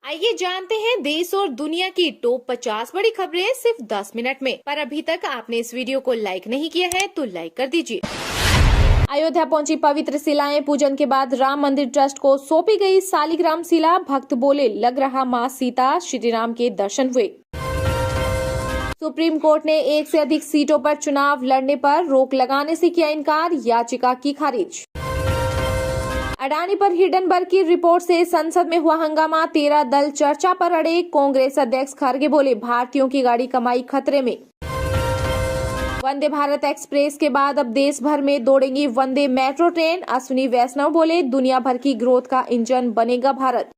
आइए जानते हैं देश और दुनिया की टॉप 50 बड़ी खबरें सिर्फ 10 मिनट में। पर अभी तक आपने इस वीडियो को लाइक नहीं किया है तो लाइक कर दीजिए। अयोध्या पहुंची पवित्र शिलाएं, पूजन के बाद राम मंदिर ट्रस्ट को सौंपी गई शालिग्राम शिला। भक्त बोले लग रहा मां सीता श्री राम के दर्शन हुए। सुप्रीम कोर्ट ने एक से अधिक सीटों पर चुनाव लड़ने पर रोक लगाने से किया इनकार, याचिका की खारिज। अडानी पर हिडनबर्ग की रिपोर्ट से संसद में हुआ हंगामा, 13 दल चर्चा पर अड़े। कांग्रेस अध्यक्ष खड़गे बोले भारतीयों की गाड़ी कमाई खतरे में। वंदे भारत एक्सप्रेस के बाद अब देश भर में दौड़ेंगी वंदे मेट्रो ट्रेन। अश्विनी वैष्णव बोले दुनिया भर की ग्रोथ का इंजन बनेगा भारत।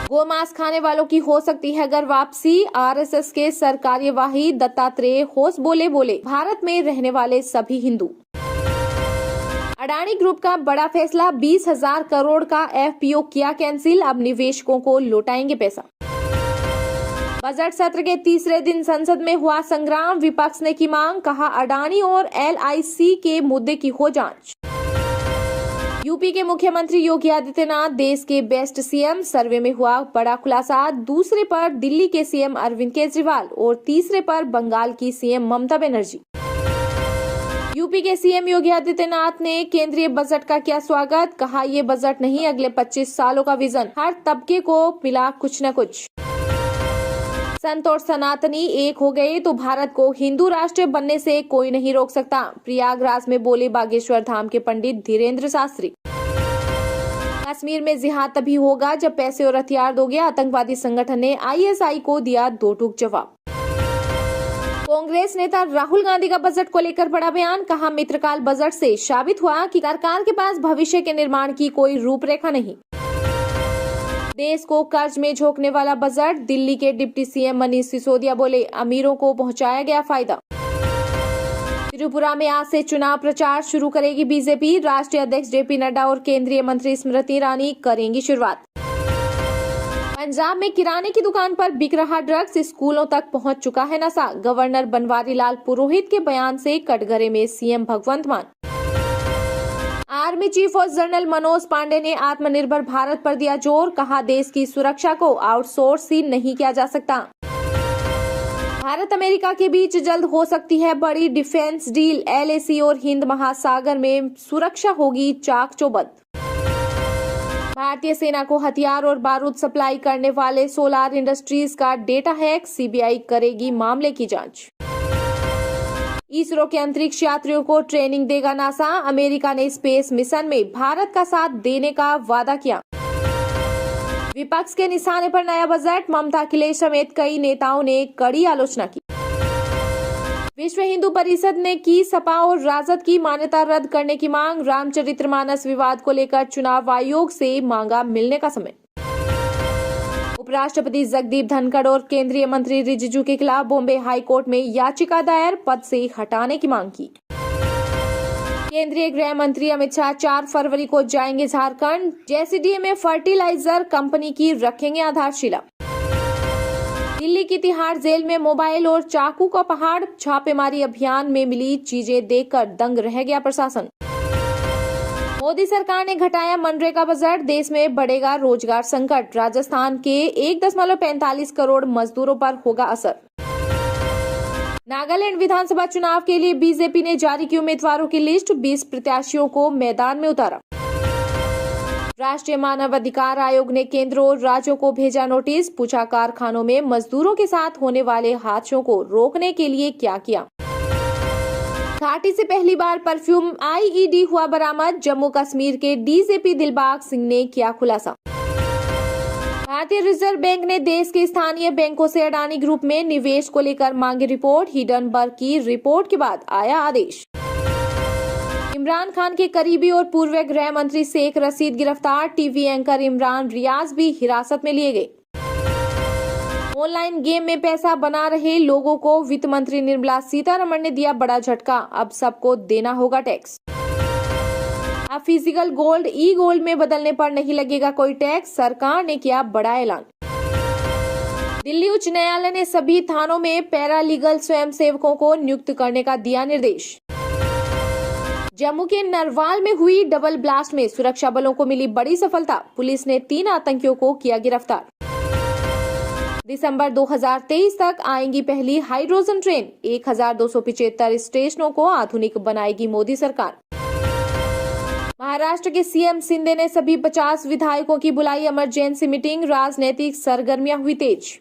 गोमांस खाने वालों की हो सकती है घर वापसी, आरएसएस के सरकार्यवाही दत्तात्रेय होस बोले भारत में रहने वाले सभी हिंदू। अडानी ग्रुप का बड़ा फैसला, 20,000 करोड़ का एफपीओ किया कैंसिल, अब निवेशकों को लौटाएंगे पैसा। बजट सत्र के तीसरे दिन संसद में हुआ संग्राम, विपक्ष ने की मांग, कहा अडानी और एलआईसी के मुद्दे की हो जांच। यूपी के मुख्यमंत्री योगी आदित्यनाथ देश के बेस्ट सीएम, सर्वे में हुआ बड़ा खुलासा। दूसरे पर दिल्ली के सीएम अरविंद केजरीवाल और तीसरे पर बंगाल की सीएम ममता बनर्जी। यूपी के सीएम योगी आदित्यनाथ ने केंद्रीय बजट का किया स्वागत, कहा ये बजट नहीं अगले 25 सालों का विजन, हर तबके को मिला कुछ न कुछ। संत और सनातनी एक हो गए तो भारत को हिंदू राष्ट्र बनने से कोई नहीं रोक सकता, प्रयागराज में बोले बागेश्वर धाम के पंडित धीरेन्द्र शास्त्री। कश्मीर में जिहाद तभी होगा जब पैसे और हथियार दोगे, आतंकवादी संगठन ने आईएसआई को दिया दो टूक जवाब। कांग्रेस नेता राहुल गांधी का बजट को लेकर बड़ा बयान, कहा मित्रकाल बजट से साबित हुआ कि सरकार के पास भविष्य के निर्माण की कोई रूपरेखा नहीं। देश को कर्ज में झोंकने वाला बजट, दिल्ली के डिप्टी सीएम मनीष सिसोदिया बोले अमीरों को पहुंचाया गया फायदा। त्रिपुरा में आज से चुनाव प्रचार शुरू करेगी बीजेपी, राष्ट्रीय अध्यक्ष जेपी नड्डा और केंद्रीय मंत्री स्मृति ईरानी करेंगी शुरुआत। पंजाब में किराने की दुकान पर बिक रहा ड्रग्स, स्कूलों तक पहुंच चुका है नशा, गवर्नर बनवारी लाल पुरोहित के बयान से कटघरे में सीएम भगवंत मान। आर्मी चीफ और जनरल मनोज पांडे ने आत्मनिर्भर भारत पर दिया जोर, कहा देश की सुरक्षा को आउटसोर्स ही नहीं किया जा सकता। भारत अमेरिका के बीच जल्द हो सकती है बड़ी डिफेंस डील, एलएसी और हिंद महासागर में सुरक्षा होगी चाक चौबंद। भारतीय सेना को हथियार और बारूद सप्लाई करने वाले सोलार इंडस्ट्रीज का डेटा हैक, सीबीआई करेगी मामले की जांच। इसरो के अंतरिक्ष यात्रियों को ट्रेनिंग देगा नासा, अमेरिका ने स्पेस मिशन में भारत का साथ देने का वादा किया। विपक्ष के निशाने पर नया बजट, ममता अखिलेश समेत कई नेताओं ने कड़ी आलोचना की। विश्व हिंदू परिषद ने की सपा और राजद की मान्यता रद्द करने की मांग, रामचरितमानस विवाद को लेकर चुनाव आयोग से मांगा मिलने का समय। उपराष्ट्रपति जगदीप धनखड़ और केंद्रीय मंत्री रिजिजू के खिलाफ बॉम्बे हाईकोर्ट में याचिका दायर, पद से हटाने की मांग की। केंद्रीय गृह मंत्री अमित शाह 4 फरवरी को जाएंगे झारखंड, जैसीडीए में फर्टिलाइजर कंपनी की रखेंगे आधारशिला। दिल्ली की तिहाड़ जेल में मोबाइल और चाकू का पहाड़, छापेमारी अभियान में मिली चीजें देखकर दंग रह गया प्रशासन। मोदी सरकार ने घटाया मनरेगा बजट, देश में बढ़ेगा रोजगार संकट, राजस्थान के 1.45 करोड़ मजदूरों पर होगा असर। नागालैंड विधानसभा चुनाव के लिए बीजेपी ने जारी की उम्मीदवारों की लिस्ट, 20 प्रत्याशियों को मैदान में उतारा। राष्ट्रीय मानव अधिकार आयोग ने केंद्र और राज्यों को भेजा नोटिस, पूछा कारखानों में मजदूरों के साथ होने वाले हादसों को रोकने के लिए क्या किया। घाटी से पहली बार परफ्यूम आईईडी हुआ बरामद, जम्मू कश्मीर के डीजीपी दिलबाग सिंह ने किया खुलासा। भारतीय रिजर्व बैंक ने देश के स्थानीय बैंकों से अडानी ग्रुप में निवेश को लेकर मांगी रिपोर्ट, हिडनबर्ग की रिपोर्ट के बाद आया आदेश। इमरान खान के करीबी और पूर्व गृह मंत्री शेख रशीद गिरफ्तार, टीवी एंकर इमरान रियाज भी हिरासत में लिए गए। ऑनलाइन गेम में पैसा बना रहे लोगों को वित्त मंत्री निर्मला सीतारमण ने दिया बड़ा झटका, अब सबको देना होगा टैक्स। अब फिजिकल गोल्ड ई गोल्ड में बदलने पर नहीं लगेगा कोई टैक्स, सरकार ने किया बड़ा ऐलान। दिल्ली उच्च न्यायालय ने सभी थानों में पैरालीगल स्वयंसेवकों को नियुक्त करने का दिया निर्देश। जम्मू के नरवाल में हुई डबल ब्लास्ट में सुरक्षा बलों को मिली बड़ी सफलता। पुलिस ने 3 आतंकियों को किया गिरफ्तार। दिसंबर 2023 तक आएंगी पहली हाइड्रोजन ट्रेन। 1275 स्टेशनों को आधुनिक बनाएगी मोदी सरकार। महाराष्ट्र के सीएम शिंदे ने सभी 50 विधायकों की बुलाई इमरजेंसी मीटिंग। राजनीतिक सरगर्मियां हुई तेज।